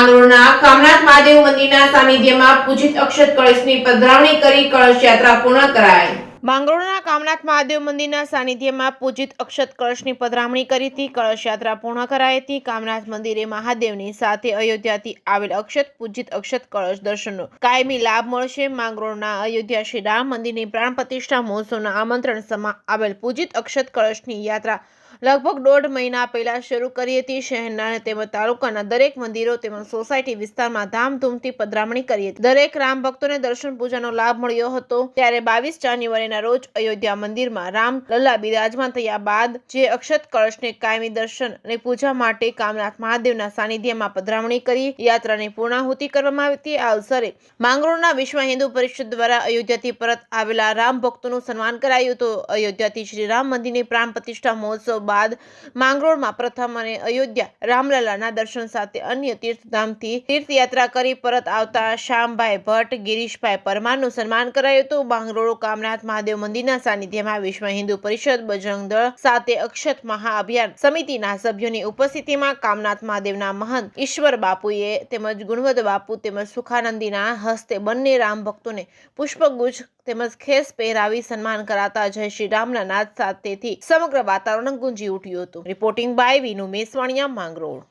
માંગરોળના કામનાથ મહાદેવ મંદિરના સાનિધ્યમાં પૂજિત અક્ષત કળશની પધરાવણી કરી કળશ યાત્રા પૂર્ણ કરાઈ। માંગરોળના કામનાથ મહાદેવ મંદિરના સાનિધ્યમાં પૂજિત અક્ષત કળશની પધરામણી કરી હતી। કળશ યાત્રા પૂર્ણ કરાઈ હતી। કામનાથ મંદિરે મહાદેવની સાથે અયોધ્યાથી આવેલ પૂજિત અક્ષત કળશ દર્શનનો કાયમી લાભ મળશે। માંગરોળના અયોધ્યા શ્રી રામ મંદિરની પ્રાણ પ્રતિષ્ઠા મહોત્સવના આમંત્રણ સમા આવેલ પૂજિત અક્ષત કળશની યાત્રા લગભગ 1.5 મહિના પહેલા શરૂ કરી હતી। શહેરના તેમજ તાલુકાના દરેક મંદિરો તેમજ સોસાયટી વિસ્તારમાં ધામધૂમથી પધરામણી કરી હતી। દરેક રામ ભક્તોને દર્શન પૂજાનો લાભ મળ્યો હતો। ત્યારે 22 જાન્યુઆરીના રોજ અયોધ્યા મંદિરમાં રામ લલ્લા બિરાજમાન થયા બાદ જે અક્ષત કળશને કાયમી દર્શન અને પૂજા માટે કામનાથ મહાદેવના સાનિધ્યમાં પધરામણી કરી યાત્રાની પૂર્ણાહુતિ કરવામાં આવી હતી। આ અવસરે માંગરોળના વિશ્વ હિન્દુ પરિષદ દ્વારા અયોધ્યાથી પરત આવેલા રામ ભક્તોનું સન્માન કરાયું હતું। અયોધ્યાથી શ્રી રામ મંદિરની પ્રાણ પ્રતિષ્ઠા મહોત્સવ બાદ માંગરોળમાં પ્રથમ અને અયોધ્યા રામલલ્લાના દર્શન સાથે અન્ય તીર્થધામથી તીર્થયાત્રા કરી પરત આવતા શ્યામભાઈ ભટ્ટ, ગિરીશભાઈ પરમારનું સન્માન કરાયું હતું। માંગરોળ કામનાથ મહાદેવ મંદિરના સાનિધ્યમાં વિશ્વ હિન્દુ પરિષદ, બજરંગ દળ સાથે અક્ષત મહાઅભિયાન સમિતિના સભ્યોની ઉપસ્થિતિમાં કામનાથ મહાદેવના મહંત ઈશ્વર બાપુએ તેમજ ગુણવદ બાપુ તેમજ સુખાનંદીના હસ્તે બંને રામ ભક્તોને પુષ્પગુચ્છ તેમજ ખેસ પહેરાવી સન્માન કરાતા જય શ્રી રામના નાદ સાથેથી સમગ્ર વાતાવરણ ગુંજી ઉઠ્યું હતું। Reporting by Vinu Mesvaniya, Mangrol.